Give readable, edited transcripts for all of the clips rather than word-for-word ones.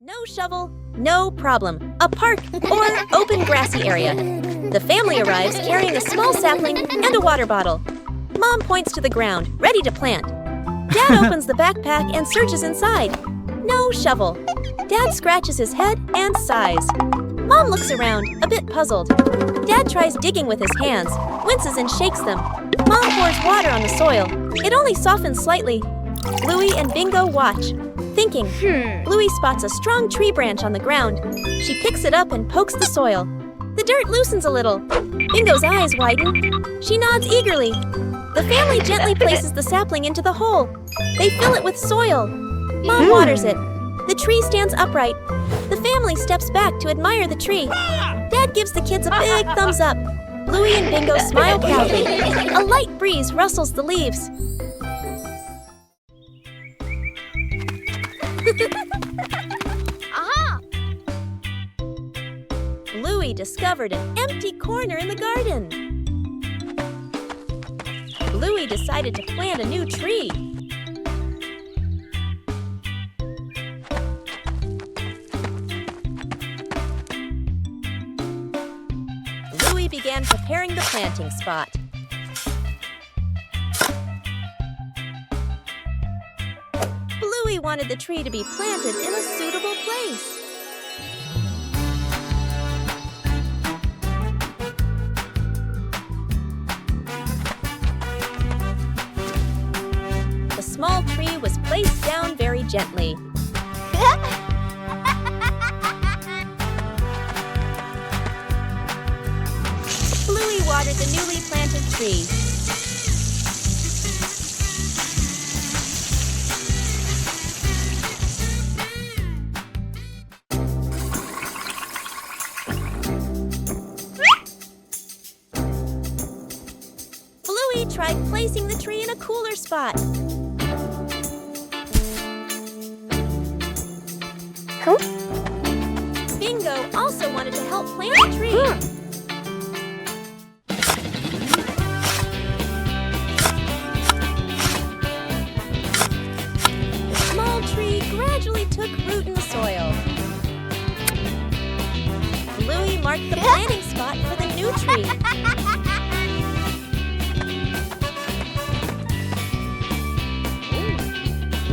No shovel, no problem. A park or open grassy area. The family arrives carrying a small sapling and a water bottle. Mom points to the ground, ready to plant. Dad opens the backpack and searches inside. No shovel. Dad scratches his head and sighs. Mom looks around, a bit puzzled. Dad tries digging with his hands, winces and shakes them. Mom pours water on the soil. It only softens slightly. Bluey and Bingo watch, thinking. Bluey spots a strong tree branch on the ground. She picks it up and pokes the soil. The dirt loosens a little. Bingo's eyes widen. She nods eagerly. The family gently places the sapling into the hole. They fill it with soil. Mom waters it. The tree stands upright. The family steps back to admire the tree. Dad gives the kids a big thumbs up. Bluey and Bingo smile proudly. A light breeze rustles the leaves. Bluey discovered an empty corner in the garden. Bluey decided to plant a new tree. Bluey began preparing the planting spot. Bluey wanted the tree to be planted in a suitable place. The small tree was placed down very gently. Bluey watered the newly planted tree. Bluey tried placing the tree in a cooler spot. Bingo also wanted to help plant the tree. The small tree gradually took root in the soil. Bluey marked the planting spot for the new tree.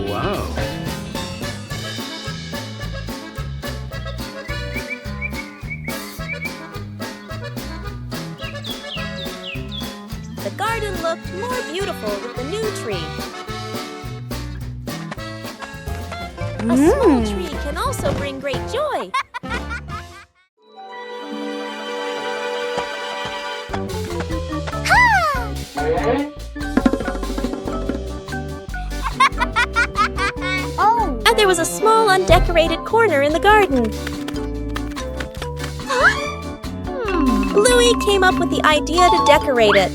Wow. The garden looked more beautiful with the new tree. A small tree can also bring great joy. And there was a small undecorated corner in the garden. Bluey came up with the idea to decorate it.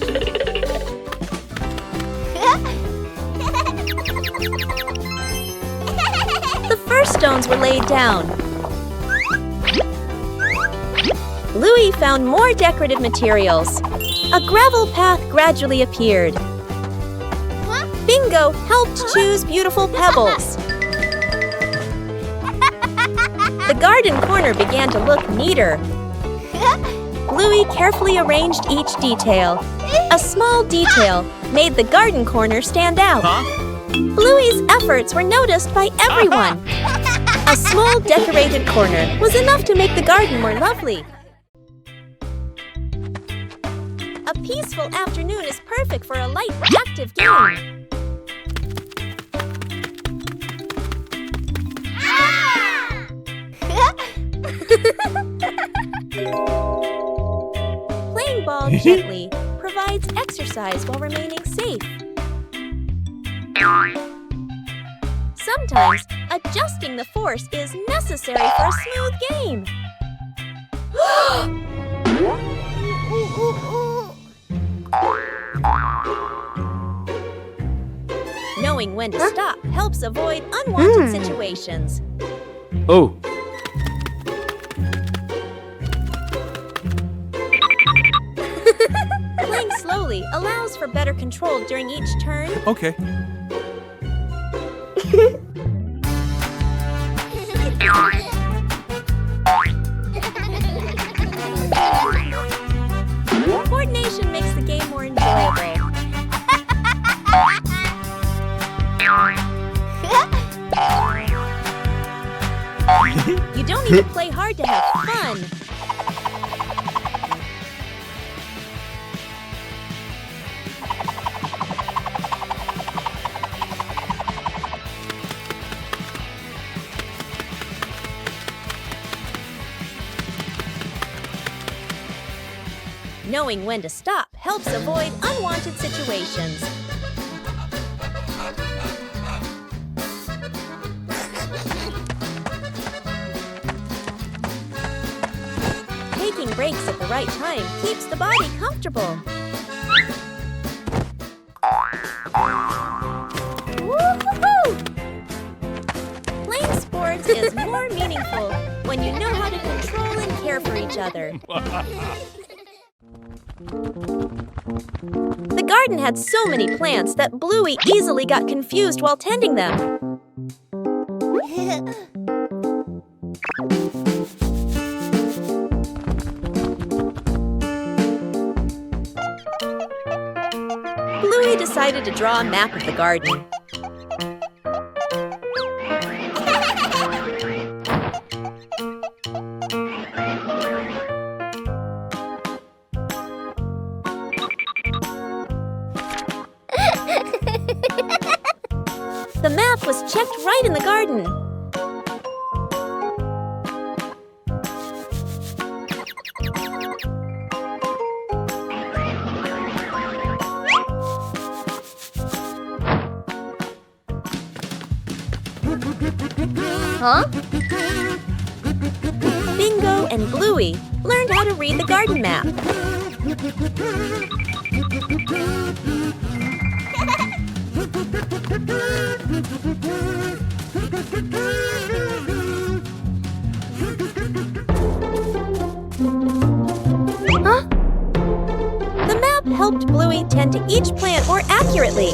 The first stones were laid down. Bluey found more decorative materials. A gravel path gradually appeared. Bingo helped choose beautiful pebbles. The garden corner began to look neater. Bluey carefully arranged each detail. A small detail made the garden corner stand out. Bluey's efforts were noticed by everyone. A small decorated corner was enough to make the garden more lovely. A peaceful afternoon is perfect for a light, active game. Playing ball gently provides exercise while remaining safe. Sometimes, adjusting the force is necessary for a smooth game. Knowing when to stop helps avoid unwanted situations. Oh. Playing slowly allows for better control during each turn. Okay. You don't need to play hard to have fun. Knowing when to stop helps avoid unwanted situations. Taking breaks at the right time keeps the body comfortable. Woo-hoo-hoo! Playing sports is more meaningful when you know how to control and care for each other. The garden had so many plants that Bluey easily got confused while tending them. Bluey decided to draw a map of the garden. The map was checked right in the garden. Huh? Bingo and Bluey learned how to read the garden map. Huh? The map helped Bluey tend to each plant more accurately.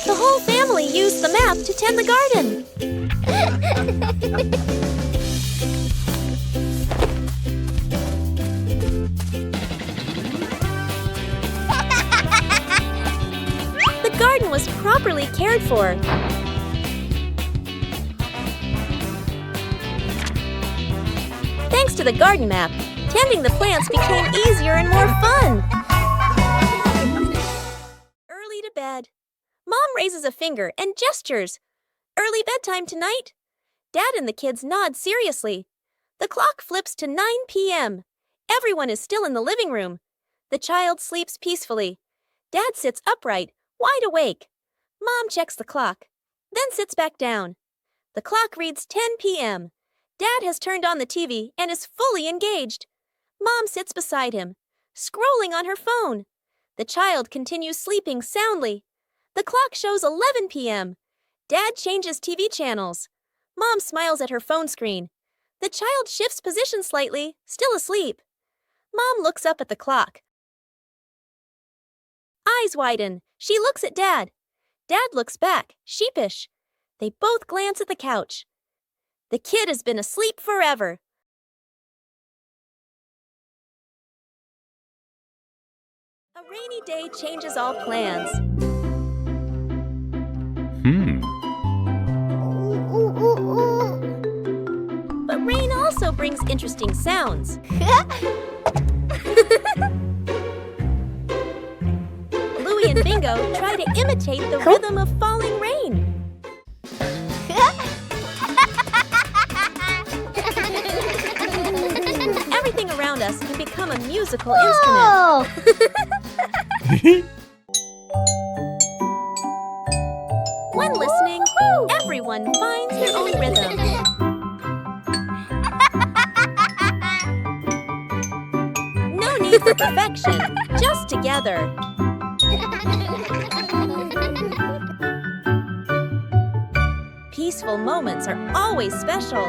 The whole family used the map to tend the garden. The garden was properly cared for. Thanks to the garden map, tending the plants became easier and more fun. Early to bed. Mom raises a finger and gestures. Early bedtime tonight. Dad and the kids nod seriously. The clock flips to 9 p.m. Everyone is still in the living room. The child sleeps peacefully. Dad sits upright, wide awake. Mom checks the clock, then sits back down. The clock reads 10 p.m. Dad has turned on the TV and is fully engaged. Mom sits beside him, scrolling on her phone. The child continues sleeping soundly. The clock shows 11 p.m. Dad changes TV channels. Mom smiles at her phone screen. The child shifts position slightly, still asleep. Mom looks up at the clock. Eyes widen. She looks at Dad. Dad looks back, sheepish. They both glance at the couch. The kid has been asleep forever. A rainy day changes all plans. But rain also brings interesting sounds. Bluey and Bingo try to imitate the rhythm of falling rain. Everything around us can become a musical instrument. When listening, everyone finds their own rhythm. No need for perfection, just together. Peaceful moments are always special.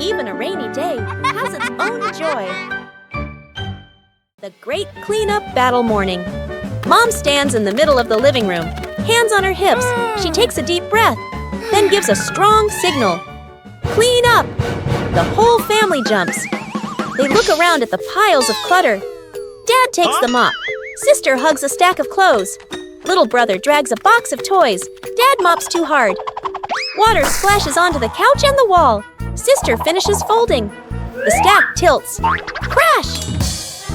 Even a rainy day has its own joy. The great cleanup battle morning. Mom stands in the middle of the living room, hands on her hips. She takes a deep breath. then gives a strong signal. Clean up! The whole family jumps. They look around at the piles of clutter. Dad takes the mop. Sister hugs a stack of clothes. Little brother drags a box of toys. Dad mops too hard. Water splashes onto the couch and the wall. Sister finishes folding. The stack tilts. Crash!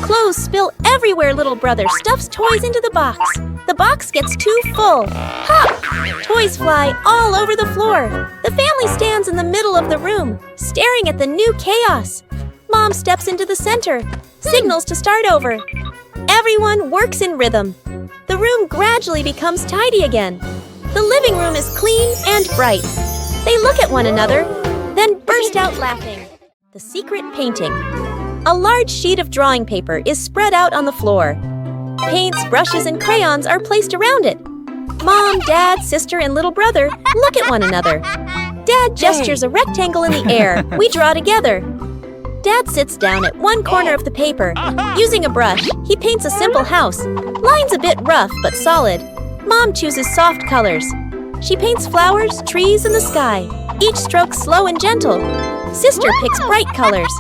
Clothes spill everywhere. Little brother stuffs toys into the box. The box gets too full. Pop! Toys fly all over the floor. The family stands in the middle of the room, staring at the new chaos. Mom steps into the center, signals to start over. Everyone works in rhythm. The room gradually becomes tidy again. The living room is clean and bright. They look at one another, then burst out laughing. The secret painting. A large sheet of drawing paper is spread out on the floor. Paints, brushes, and crayons are placed around it. Mom, Dad, sister, and little brother look at one another. Dad gestures a rectangle in the air. We draw together. Dad sits down at one corner of the paper. Using a brush, he paints a simple house. Lines a bit rough but solid. Mom chooses soft colors. She paints flowers, trees, and the sky. Each stroke slow and gentle. Sister picks bright colors.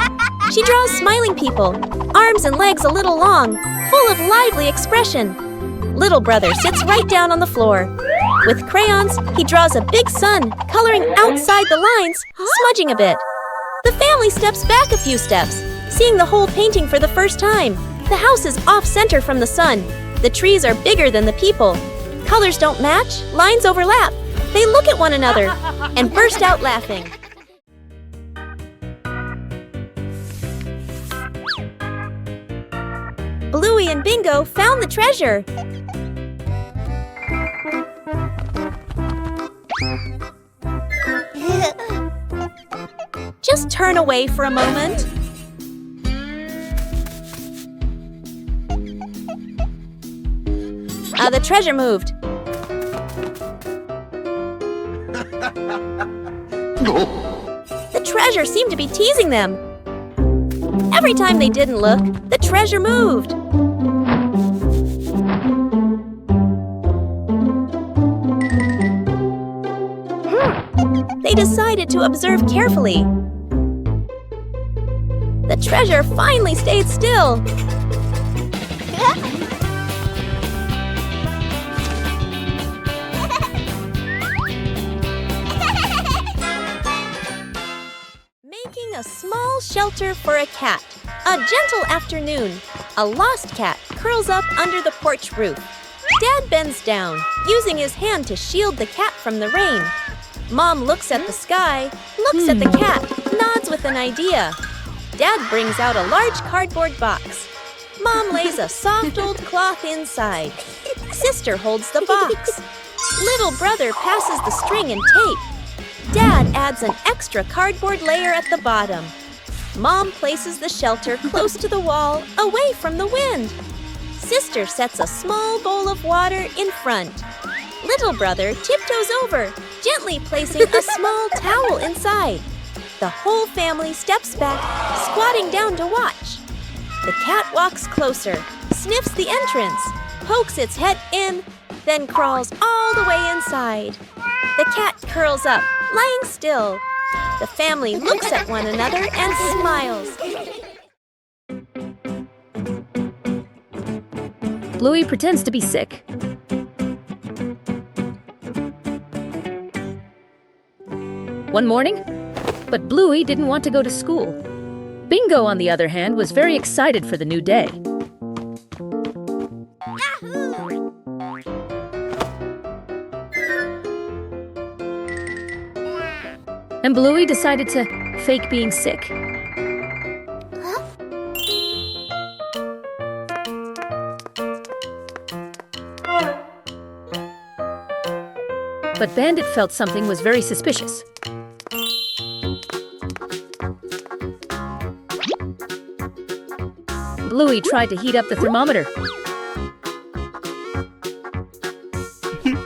She draws smiling people, arms and legs a little long, full of lively expression. Little brother sits right down on the floor. With crayons, he draws a big sun, coloring outside the lines, smudging a bit. The family steps back a few steps, seeing the whole painting for the first time. The house is off-center from the sun. The trees are bigger than the people. Colors don't match, lines overlap. They look at one another and burst out laughing. Bluey and Bingo found the treasure. Just turn away for a moment. The treasure moved. The treasure seemed to be teasing them. Every time they didn't look, the treasure moved. They decided to observe carefully. The treasure finally stayed still. Making a small shelter for a cat. A gentle afternoon. A lost cat curls up under the porch roof. Dad bends down, using his hand to shield the cat from the rain. Mom looks at the sky, looks at the cat, nods with an idea. Dad brings out a large cardboard box. Mom lays a soft old cloth inside. Sister holds the box. Little brother passes the string and tape. Dad adds an extra cardboard layer at the bottom. Mom places the shelter close to the wall, away from the wind. Sister sets a small bowl of water in front. Little brother tiptoes over, gently placing a small towel inside. The whole family steps back, squatting down to watch. The cat walks closer, sniffs the entrance, pokes its head in, then crawls all the way inside. The cat curls up, lying still. The family looks at one another and smiles. Bluey pretends to be sick. One morning, but Bluey didn't want to go to school. Bingo, on the other hand, was very excited for the new day. And Bluey decided to fake being sick. But Bandit felt something was very suspicious. Bluey tried to heat up the thermometer.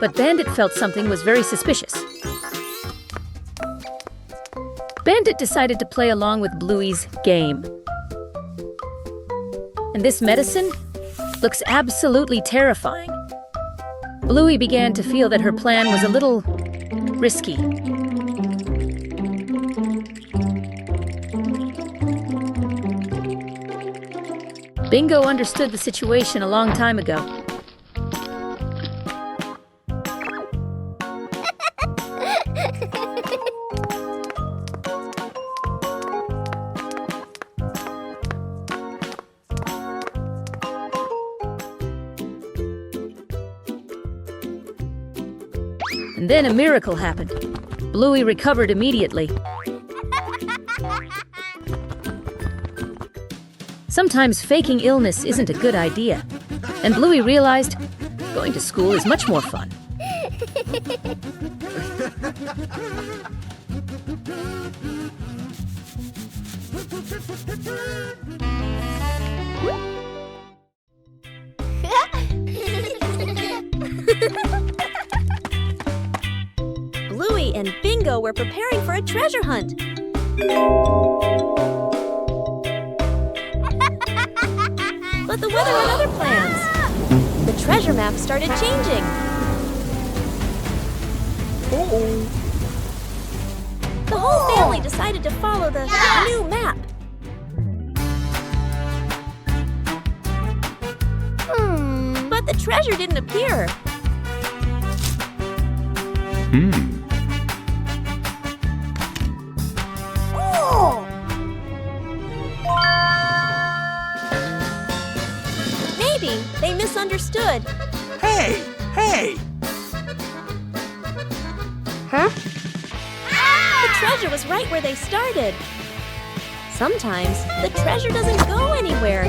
But Bandit felt something was very suspicious. Bandit decided to play along with Bluey's game. And this medicine looks absolutely terrifying. Bluey began to feel that her plan was a little risky. Bingo understood the situation a long time ago. And then a miracle happened. Bluey recovered immediately. Sometimes faking illness isn't a good idea. And Bluey realized going to school is much more fun. Bluey and Bingo were preparing for a treasure hunt. But the weather had other plans. The treasure map started changing. The whole family decided to follow the new map. But the treasure didn't appear. Maybe they misunderstood. Hey! Hey! The treasure was right where they started. Sometimes the treasure doesn't go anywhere.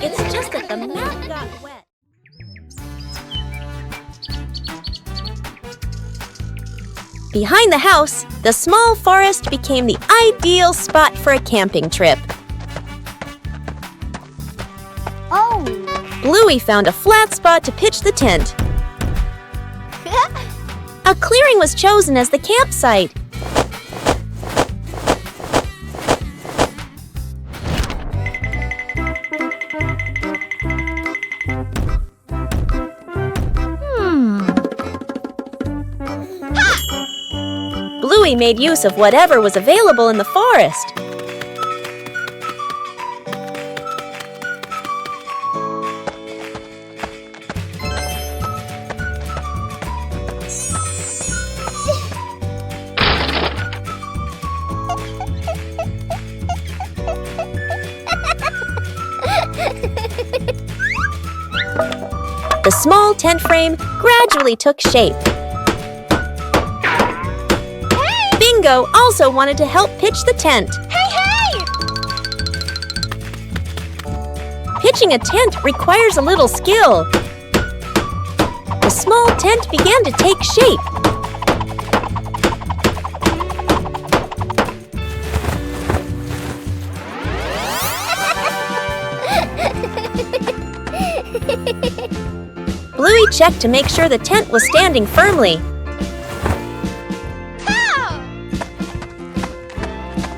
It's just that the map got wet. Behind the house, the small forest became the ideal spot for a camping trip. Bluey found a flat spot to pitch the tent. A clearing was chosen as the campsite. Bluey made use of whatever was available in the forest. The small tent frame gradually took shape. Bingo also wanted to help pitch the tent. Pitching a tent requires a little skill. The small tent began to take shape. Bluey checked to make sure the tent was standing firmly.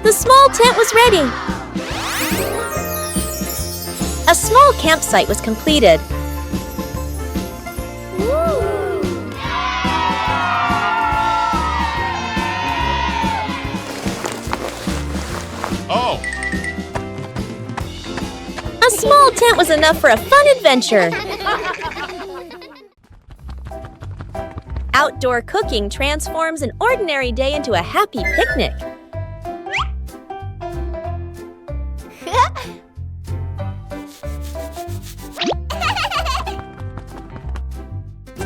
The small tent was ready. A small campsite was completed. A small tent was enough for a fun adventure. Outdoor cooking transforms an ordinary day into a happy picnic.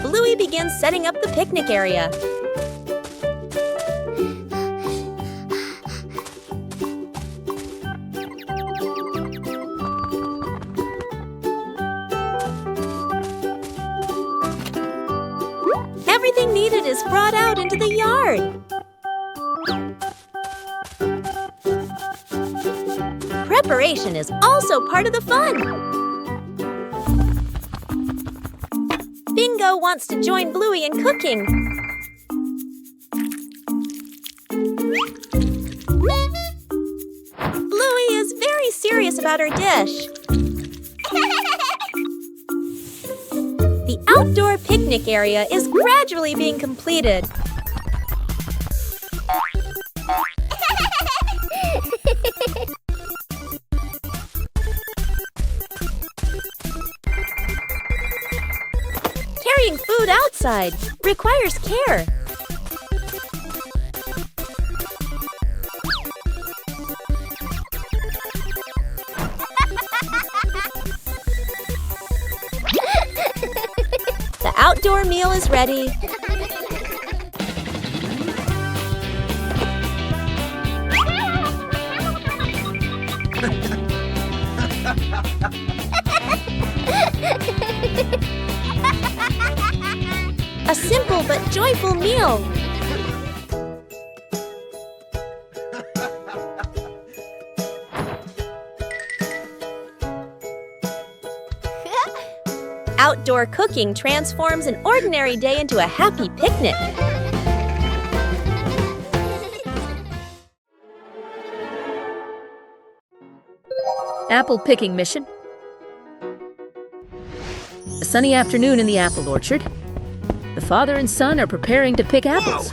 Bluey begins setting up the picnic area. Everything needed is brought out into the yard. Preparation is also part of the fun. Bingo wants to join Bluey in cooking. Bluey is very serious about her dish. The outdoor picnic area is gradually being completed. outside. Requires care. The outdoor meal is ready. A simple but joyful meal. Outdoor cooking transforms an ordinary day into a happy picnic. Apple picking mission. A sunny afternoon in the apple orchard. The father and son are preparing to pick apples.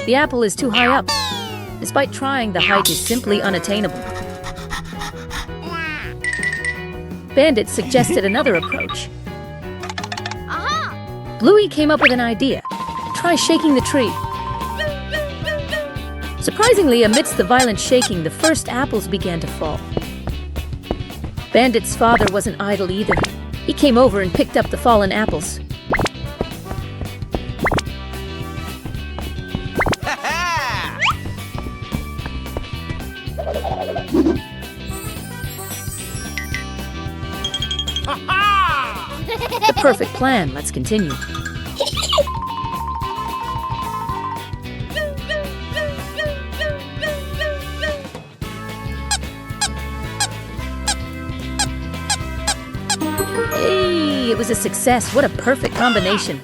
The apple is too high up. Despite trying, the height is simply unattainable. Bandit suggested another approach. Bluey came up with an idea. Try shaking the tree. Surprisingly, amidst the violent shaking, the first apples began to fall. Bandit's father wasn't idle either. He came over and picked up the fallen apples. The perfect plan. Let's continue. Hey, it was a success. What a perfect combination.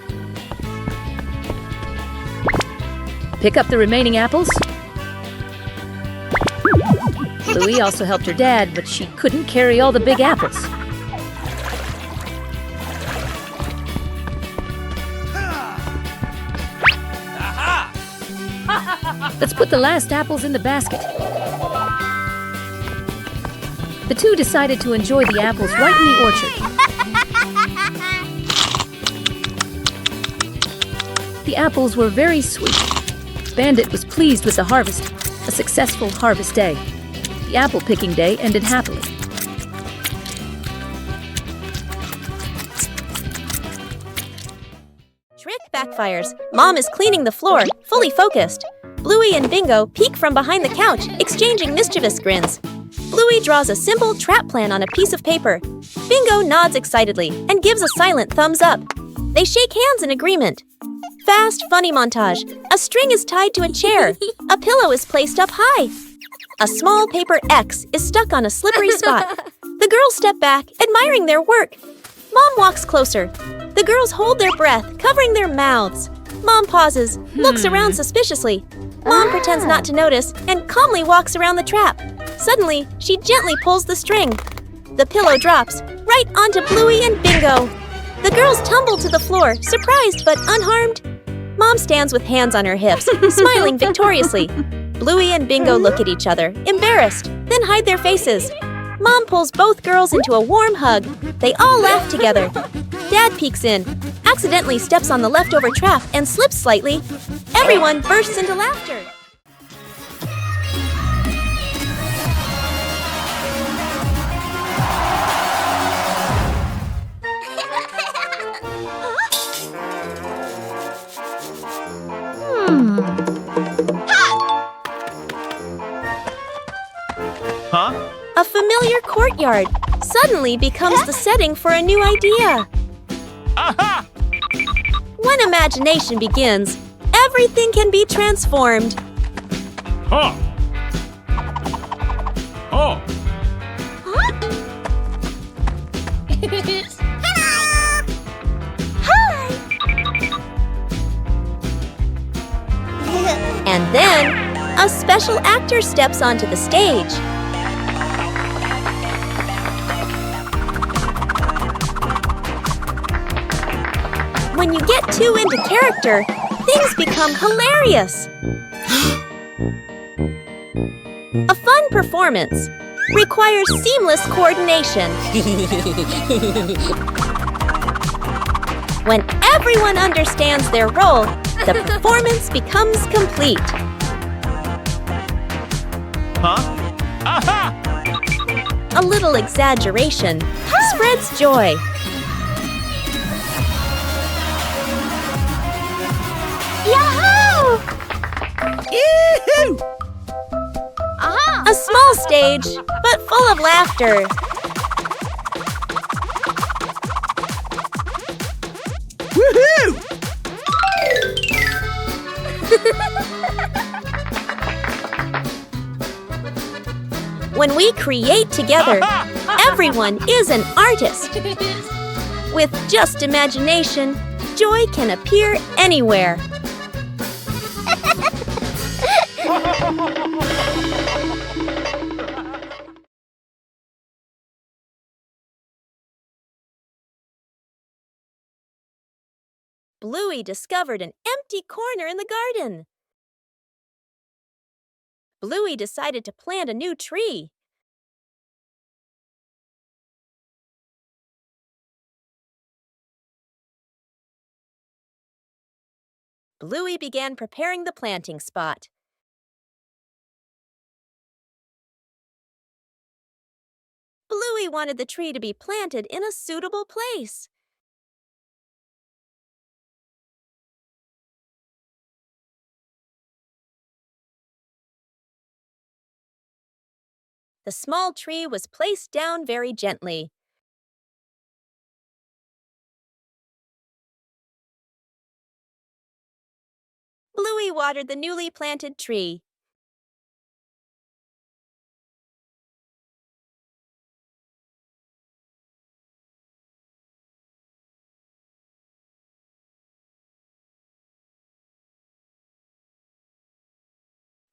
Pick up the remaining apples. Bluey also helped her dad, but she couldn't carry all the big apples. Let's put the last apples in the basket. The two decided to enjoy the apples right in the orchard. The apples were very sweet. Bandit was pleased with the harvest, a successful harvest day. The apple picking day ended happily. Trick backfires. Mom is cleaning the floor, fully focused. Bluey and Bingo peek from behind the couch, exchanging mischievous grins. Bluey draws a simple trap plan on a piece of paper. Bingo nods excitedly and gives a silent thumbs up. They shake hands in agreement. Fast, funny montage. A string is tied to a chair. A pillow is placed up high. A small paper X is stuck on a slippery spot. The girls step back, admiring their work. Mom walks closer. The girls hold their breath, covering their mouths. Mom pauses, looks around suspiciously. Mom pretends not to notice and calmly walks around the trap. Suddenly, she gently pulls the string. The pillow drops right onto Bluey and Bingo. The girls tumble to the floor, surprised but unharmed. Mom stands with hands on her hips, smiling victoriously. Bluey and Bingo look at each other, embarrassed, then hide their faces. Mom pulls both girls into a warm hug. They all laugh together. Dad peeks in, accidentally steps on the leftover trap and slips slightly. Everyone bursts into laughter. Huh? A familiar courtyard suddenly becomes the setting for a new idea. Aha! When imagination begins, everything can be transformed. Huh! Oh! Hi! And then, a special actor steps onto the stage. When you get too into character, things become hilarious. A fun performance. requires seamless coordination. When everyone understands their role, the performance becomes complete. Huh? Aha! A little exaggeration spreads joy. Yahoo! Yoo-hoo! A small stage, but full of laughter. Woohoo! When we create together, everyone is an artist. With just imagination, joy can appear anywhere. Bluey discovered an empty corner in the garden. Bluey decided to plant a new tree. Bluey began preparing the planting spot. Bluey wanted the tree to be planted in a suitable place. The small tree was placed down very gently. Bluey watered the newly planted tree.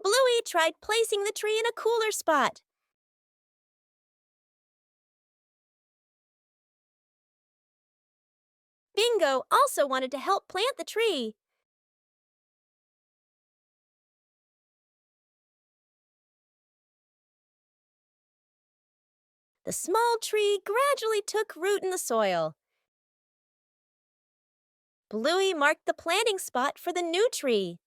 Bluey tried placing the tree in a cooler spot. Bingo also wanted to help plant the tree. The small tree gradually took root in the soil. Bluey marked the planting spot for the new tree.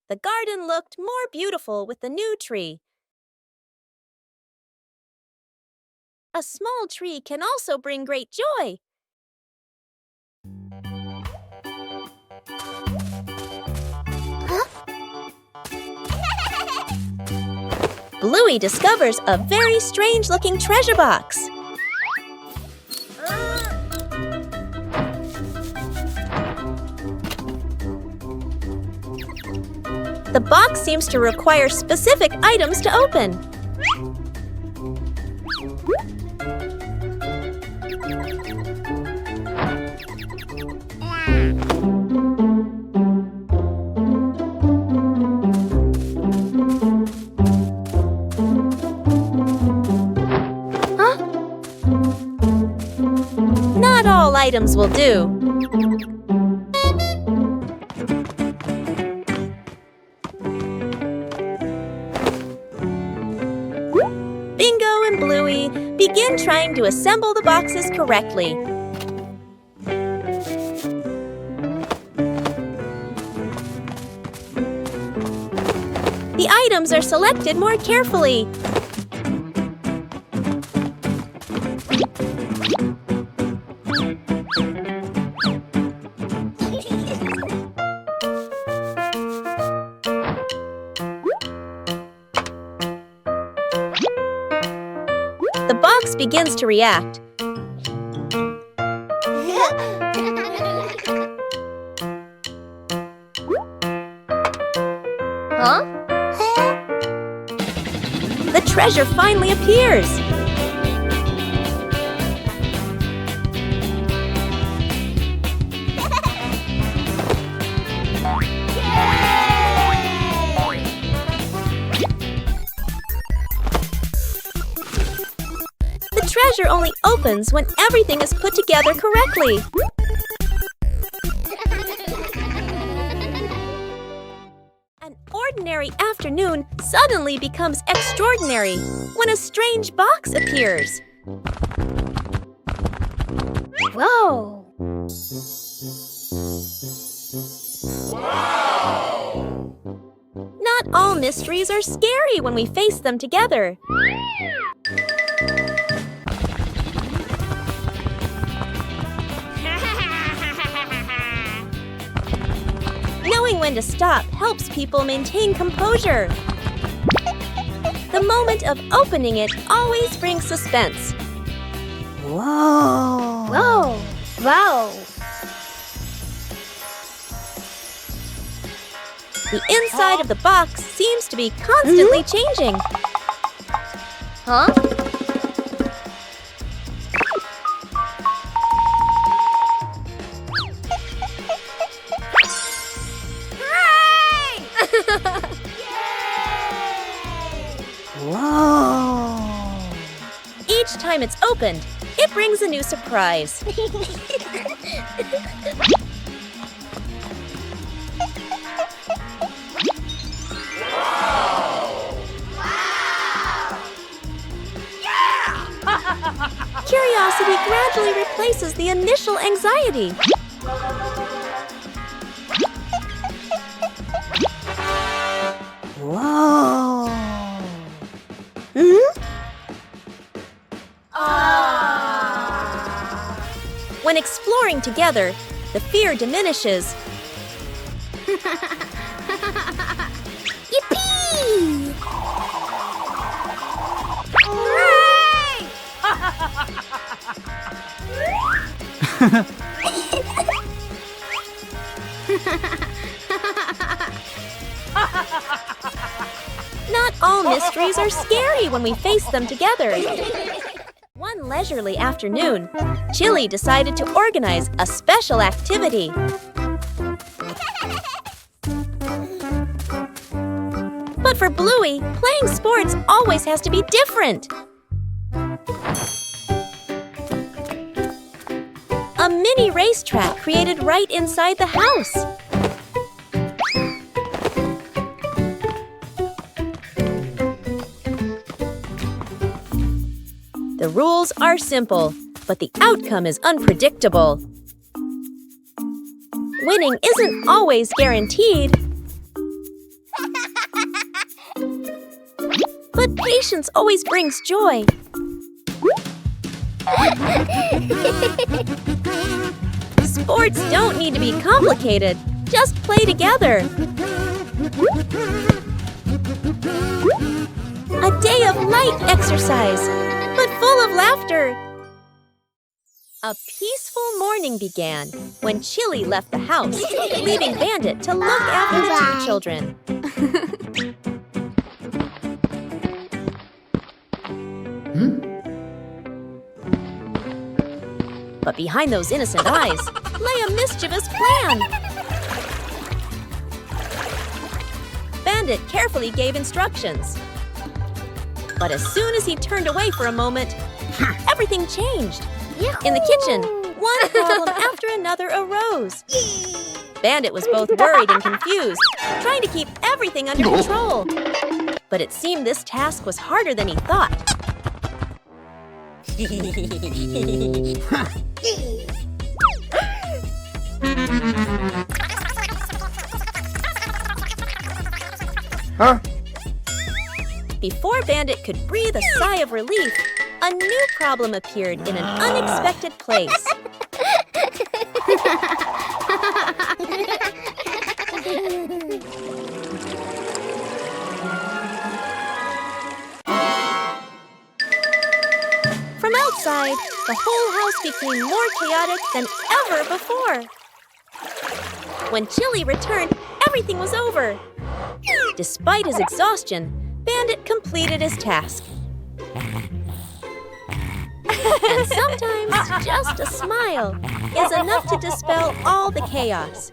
The garden looked more beautiful with the new tree. A small tree can also bring great joy. Bluey discovers a very strange-looking treasure box. The box seems to require specific items to open. Not all items will do. Bingo and Bluey begin trying to assemble the boxes correctly. The items are selected more carefully. The box begins to react. The treasure finally appears. treasure only opens when everything is put together correctly. An ordinary afternoon suddenly becomes extraordinary when a strange box appears. Whoa! Not all mysteries are scary when we face them together. Knowing when to stop helps people maintain composure. The moment of opening it always brings suspense. Whoa! Whoa! Wow! The inside of the box seems to be constantly changing. Huh? Whoa! Each time it's opened, it brings a new surprise. Curiosity gradually replaces the initial anxiety. Whoa! When exploring together, the fear diminishes. Yippee! Not all mysteries are scary when we face them together. One leisurely afternoon, Chili decided to organize a special activity. But for Bluey, playing sports always has to be different. A mini racetrack created right inside the house. The rules are simple, but the outcome is unpredictable. Winning isn't always guaranteed. But patience always brings joy. Sports don't need to be complicated. Just play together. A day of light exercise, but full of laughter. A peaceful morning began when Chili left the house, leaving Bandit to look after the two children. But behind those innocent eyes lay a mischievous plan. Bandit carefully gave instructions. But as soon as he turned away for a moment, everything changed. In the kitchen, one problem after another arose. Bandit was both worried and confused, trying to keep everything under control. But it seemed this task was harder than he thought. Huh? Before Bandit could breathe a sigh of relief, a new problem appeared in an unexpected place. From outside, the whole house became more chaotic than ever before. When Chili returned, everything was over. Despite his exhaustion, Bandit completed his task. And sometimes just a smile is enough to dispel all the chaos.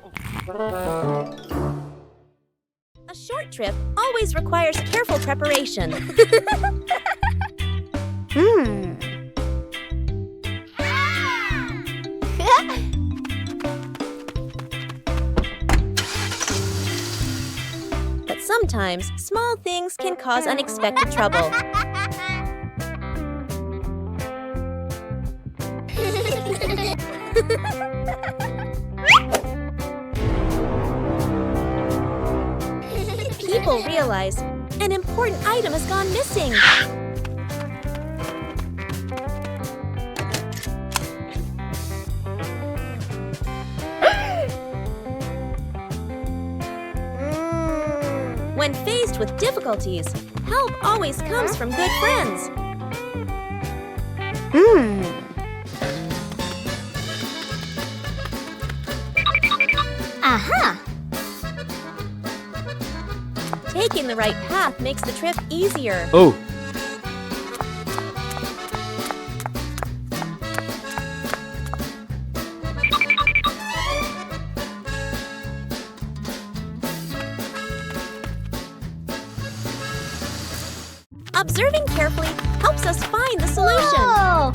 A short trip always requires careful preparation. Sometimes, small things can cause unexpected trouble. People realize an important item has gone missing. When faced with difficulties, help always comes from good friends. Aha! Taking the right path makes the trip easier. Oh. Observing carefully helps us find the solution. Oh!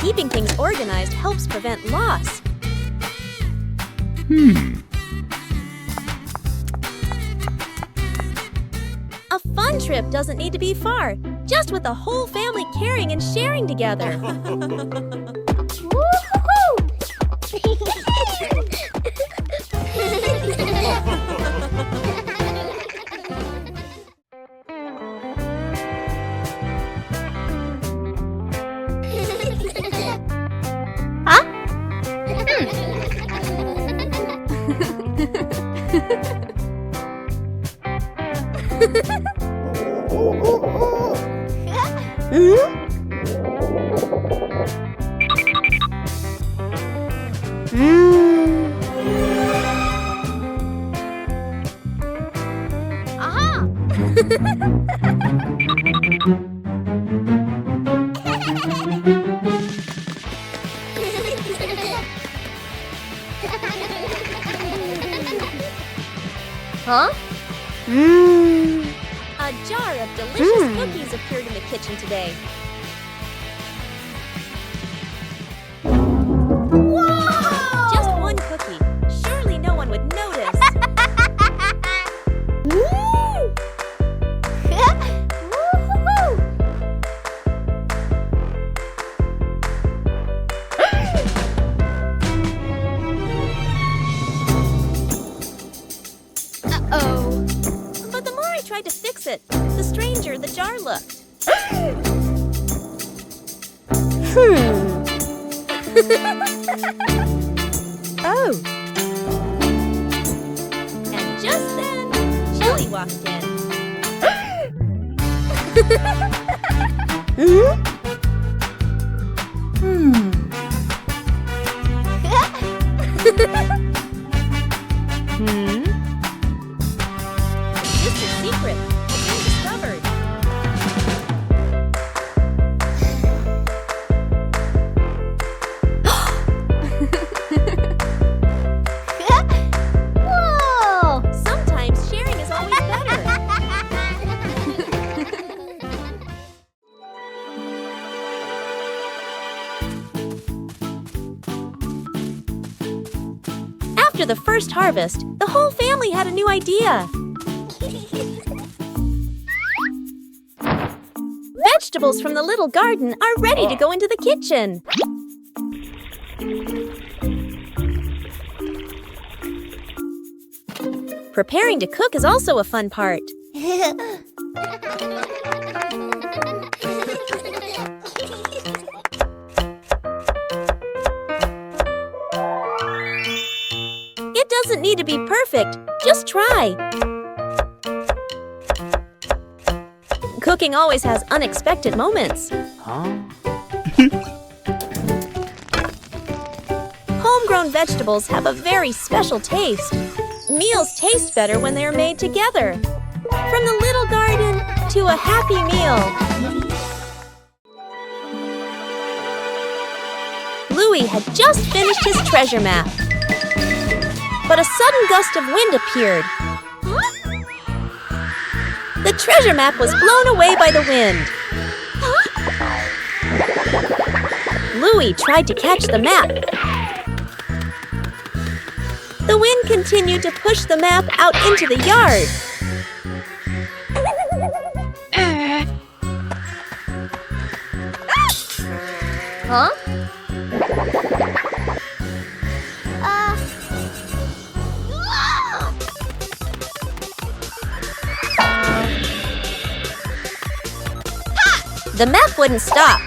Keeping things organized helps prevent loss. A fun trip doesn't need to be far, just with the whole family caring and sharing together. Huh? A jar of delicious cookies appeared in the kitchen today. Whoa! Just one cookie. Surely no one would notice. Uh-oh. But the more I tried to fix it, the stranger the jar looked. Oh, And just then, Chili walked in. Just a secret has been discovered. Whoa! Sometimes sharing is always better. After the first harvest, the whole family had a new idea. Vegetables from the little garden are ready to go into the kitchen. Preparing to cook is also a fun part. It doesn't need to be perfect, just try. Cooking always has unexpected moments. Homegrown vegetables have a very special taste. Meals taste better when they are made together. From the little garden to a happy meal. Bluey had just finished his treasure map. But a sudden gust of wind appeared. The treasure map was blown away by the wind. Bluey tried to catch the map. The wind continued to push the map out into the yard. Huh? The map wouldn't stop.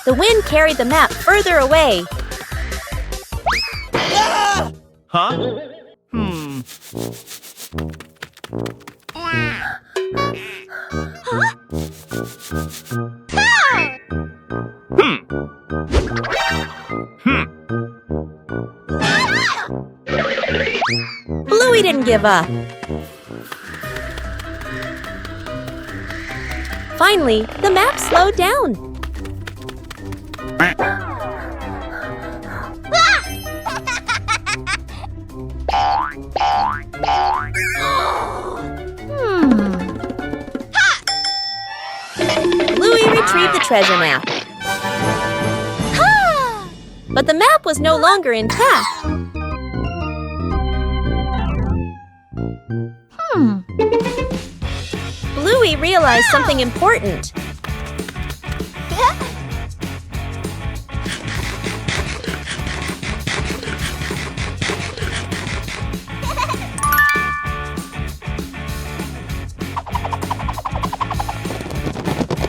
The wind carried the map further away. Huh? Hmm. Bluey didn't give up. Finally, the map slowed down. Bluey retrieved the treasure map. But the map was no longer intact. Bluey realized something important.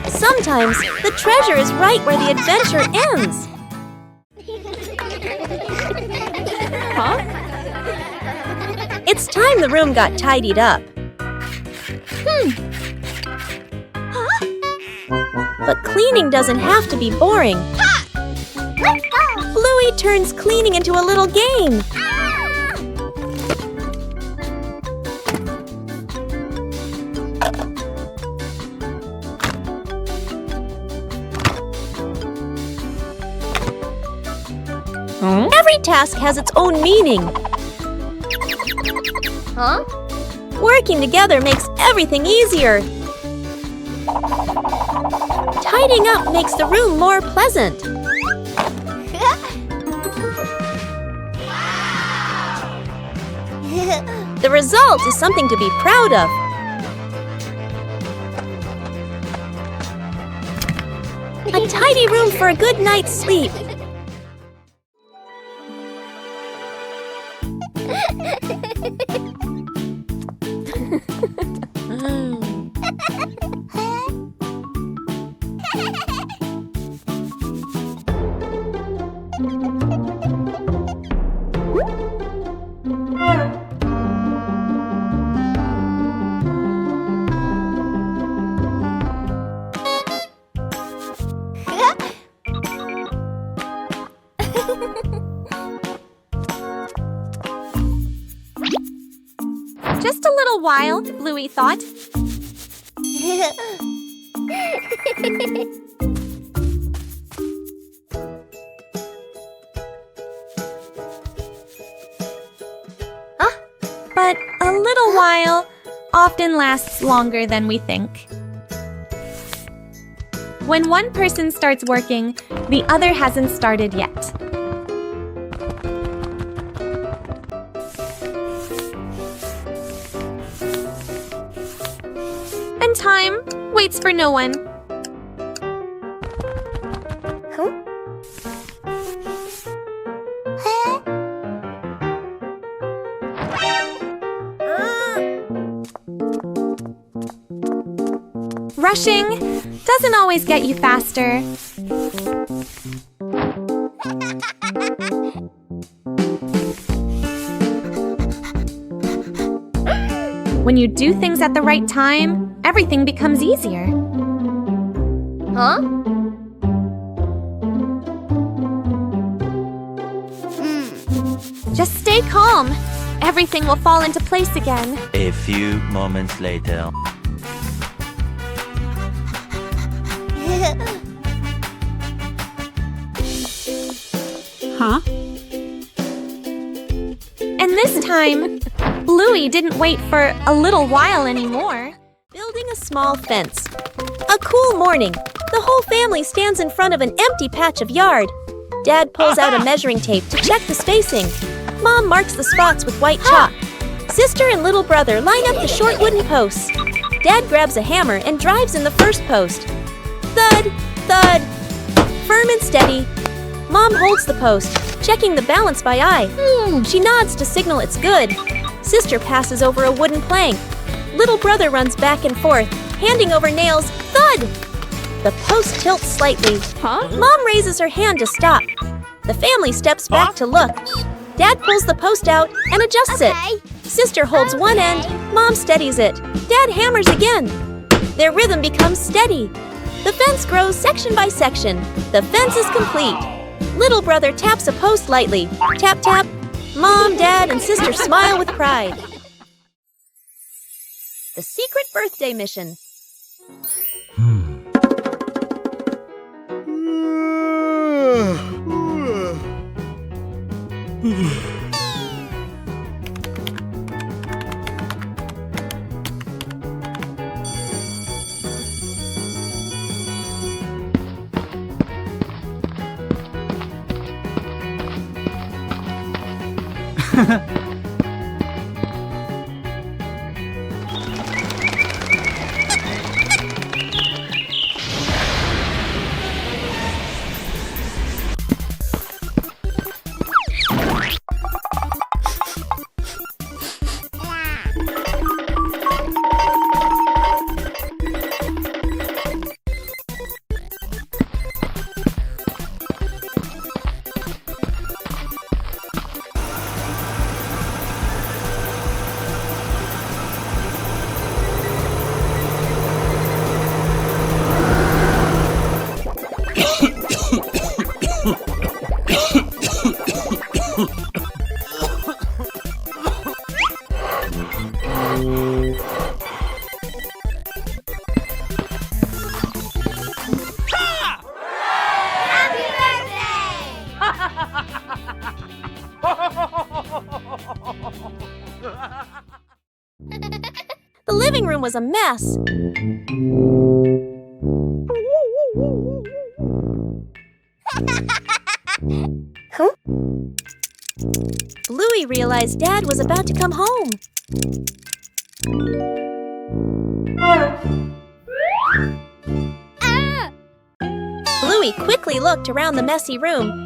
Sometimes the treasure is right where the adventure ends. Huh? It's time the room got tidied up. But cleaning doesn't have to be boring. Bluey turns cleaning into a little game. Every task has its own meaning. Huh? Working together makes everything easier. Tidying up makes the room more pleasant. The result is something to be proud of. A tidy room for a good night's sleep. Just a little while, Bluey thought. But a little while often lasts longer than we think. When one person starts working, the other hasn't started yet. And time waits for no one. Rushing doesn't always get you faster. When you do things at the right time, everything becomes easier. Huh? Just stay calm. Everything will fall into place again. A few moments later. Huh? And this time, Bluey didn't wait for a little while anymore. Building a small fence. A cool morning. The whole family stands in front of an empty patch of yard. Dad pulls out a measuring tape to check the spacing. Mom marks the spots with white chalk. Sister and little brother line up the short wooden posts. Dad grabs a hammer and drives in the first post. Thud, thud. Firm and steady. Mom holds the post, checking the balance by eye. She nods to signal it's good. Sister passes over a wooden plank. Little brother runs back and forth, handing over nails. Thud! The post tilts slightly. Mom raises her hand to stop. The family steps back to look. Dad pulls the post out and adjusts it. Sister holds one end. Mom steadies it. Dad hammers again. Their rhythm becomes steady. The fence grows section by section. The fence is complete. Little brother taps a post lightly. Tap, tap. Mom, Dad, and Sister smile with pride. The secret birthday mission. The living room was a mess. Bluey realized Dad was about to come home. Bluey quickly looked around the messy room.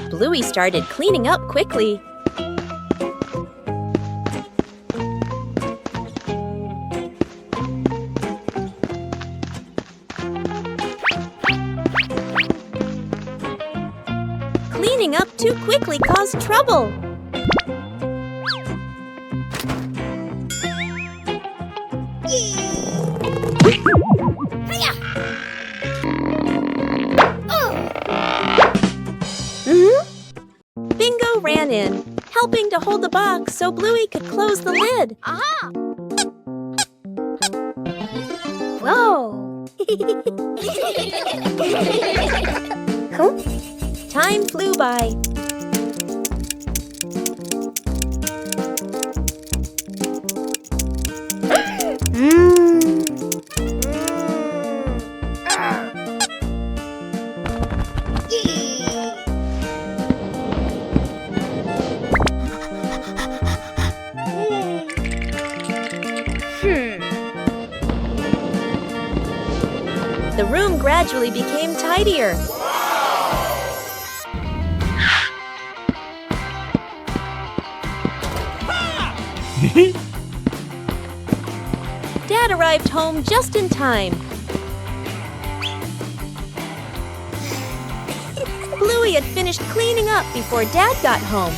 Bluey started cleaning up quickly. Cleaning up too quickly caused trouble. Bingo ran in, helping to hold the box so Bluey could close the lid. Aha! Whoa! Time flew by. The room gradually became tidier. Dad arrived home just in time. Bluey had finished cleaning up before Dad got home.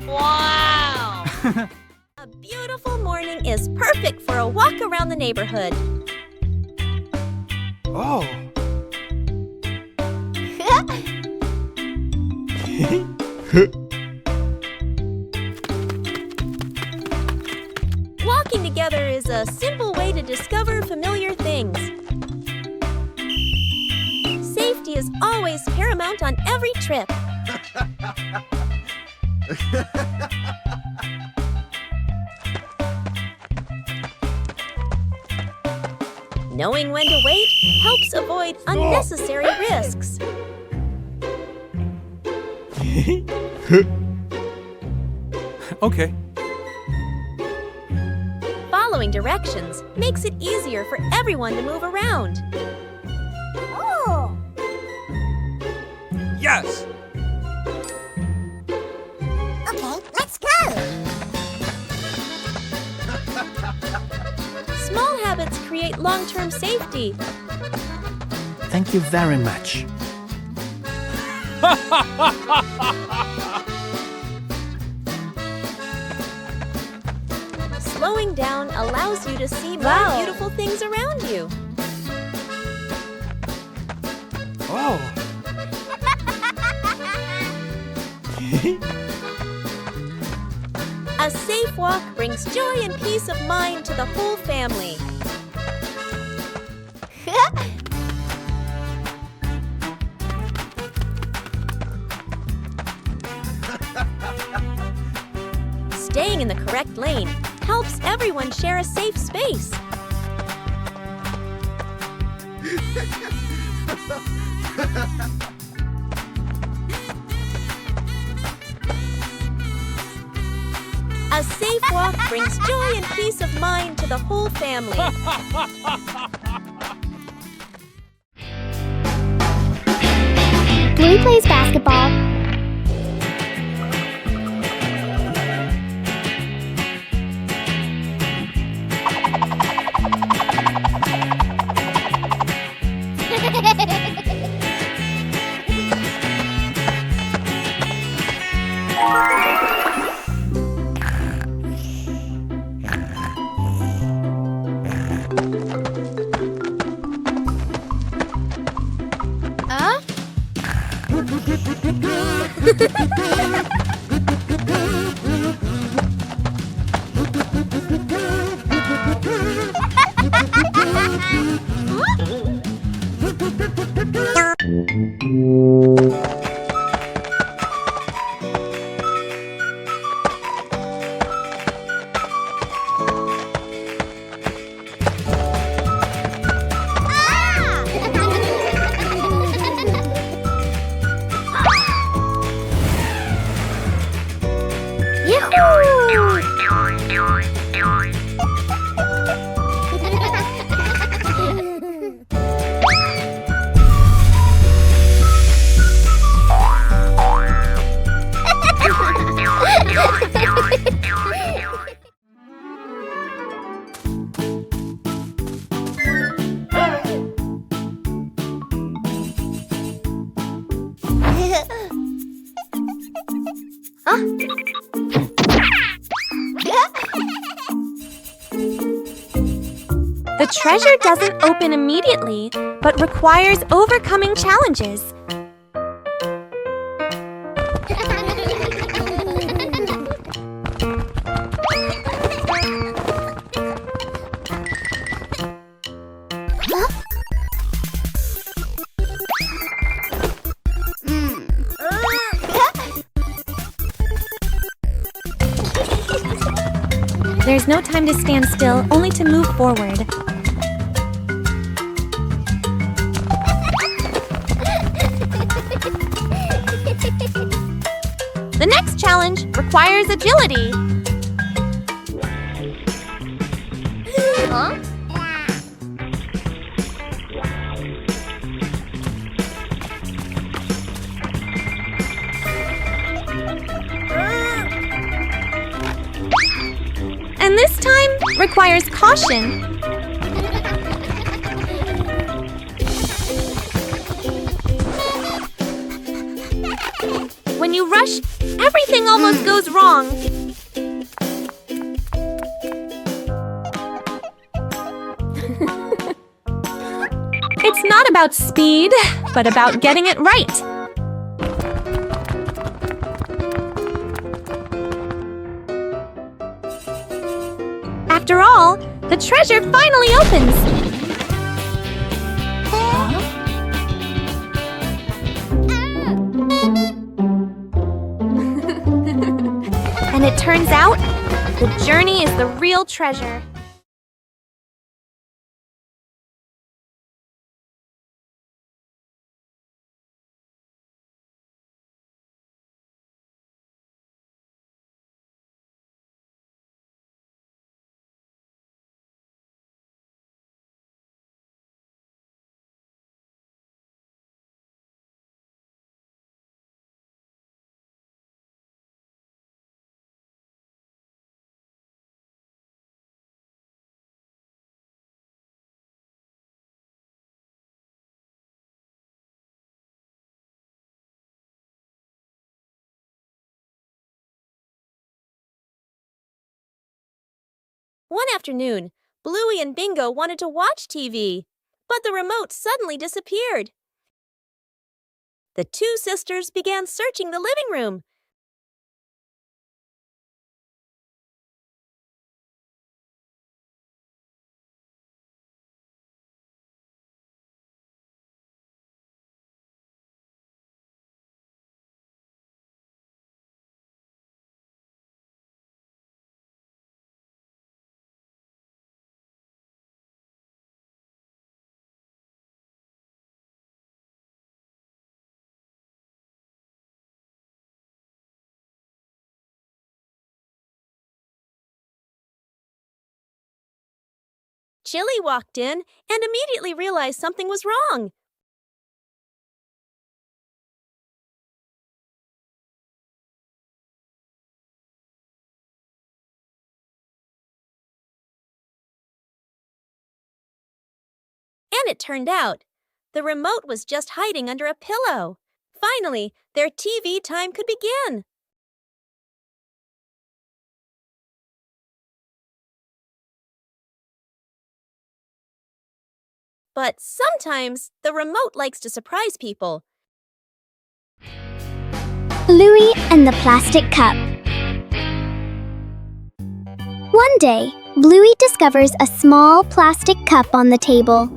Wow! A beautiful morning is perfect for a walk around the neighborhood. Oh. Walking together is a simple way to discover familiar things. is always paramount on every trip. Knowing when to wait helps avoid unnecessary risks. Okay. Following directions makes it easier for everyone to move around. Oh. Yes! Okay, let's go. Small habits create long-term safety. Thank you very much. Slowing down allows you to see more Wow. beautiful things around you. Oh! A safe walk brings joy and peace of mind to the whole family. Staying in the correct lane helps everyone share a safe space. A safe walk brings joy and peace of mind to the whole family. Bluey plays basketball. The treasure doesn't open immediately, but requires overcoming challenges. There's no time to stand still, only to move forward. The next challenge requires agility. Huh? And this time requires caution. When you rush, everything almost goes wrong. It's not about speed, but about getting it right. After all, the treasure finally opens. out, the journey is the real treasure. One afternoon, Bluey and Bingo wanted to watch TV, but the remote suddenly disappeared. The two sisters began searching the living room. Chili walked in and immediately realized something was wrong. And it turned out, the remote was just hiding under a pillow. Finally, their TV time could begin. But sometimes the remote likes to surprise people. Bluey and the plastic cup. One day, Bluey discovers a small plastic cup on the table.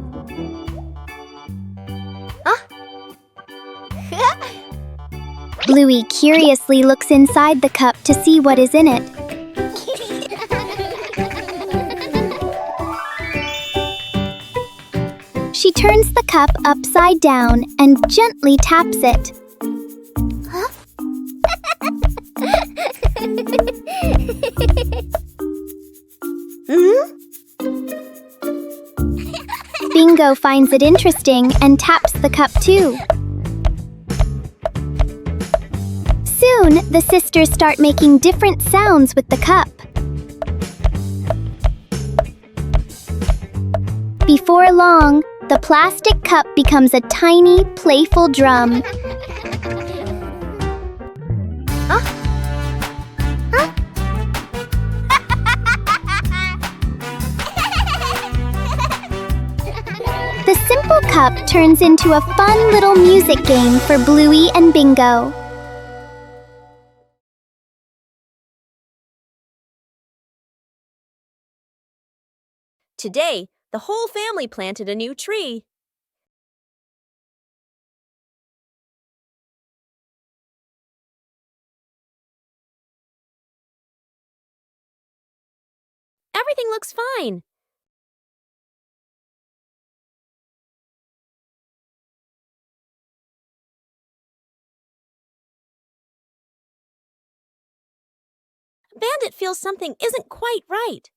Bluey curiously looks inside the cup to see what is in it. She turns the cup upside down and gently taps it. Bingo finds it interesting and taps the cup too. Soon, the sisters start making different sounds with the cup. Before long, the plastic cup becomes a tiny, playful drum. The simple cup turns into a fun little music game for Bluey and Bingo. Today, the whole family planted a new tree. Everything looks fine. Bandit feels something isn't quite right.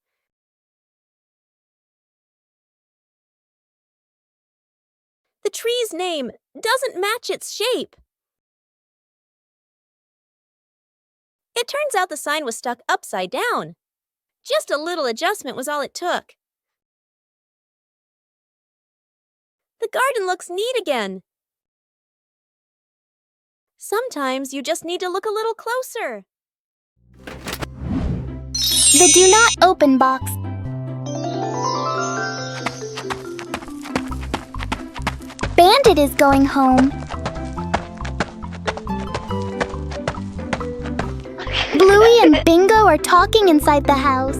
The tree's name doesn't match its shape. It turns out the sign was stuck upside down. Just a little adjustment was all it took. The garden looks neat again. Sometimes you just need to look a little closer. The Do Not Open box. Bandit is going home. Bluey and Bingo are talking inside the house.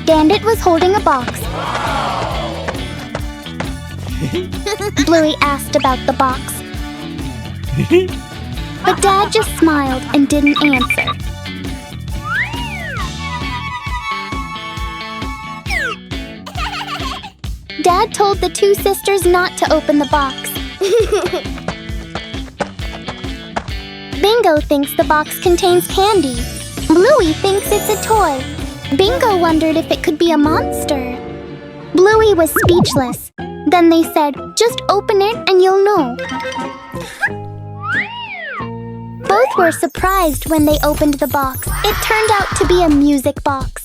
Bandit was holding a box. Bluey asked about the box. But Dad just smiled and didn't answer. Dad told the two sisters not to open the box. Bingo thinks the box contains candy. Bluey thinks it's a toy. Bingo wondered if it could be a monster. Bluey was speechless. Then they said, "Just open it and you'll know." Both were surprised when they opened the box. It turned out to be a music box.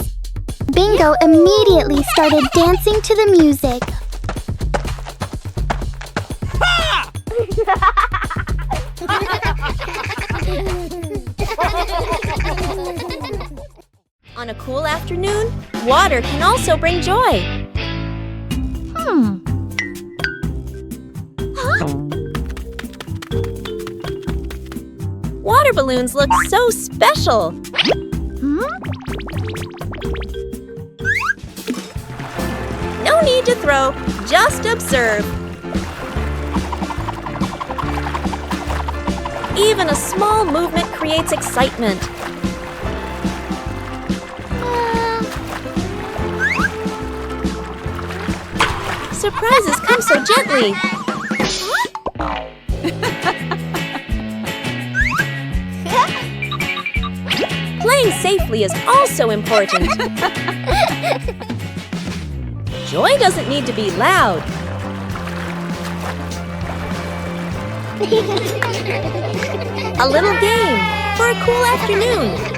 Bingo immediately started dancing to the music. On a cool afternoon, water can also bring joy. Water balloons look so special. No need to throw, just observe. Even a small movement creates excitement. Surprises come so gently. Playing safely is also important. Joy doesn't need to be loud. A little game for a cool afternoon.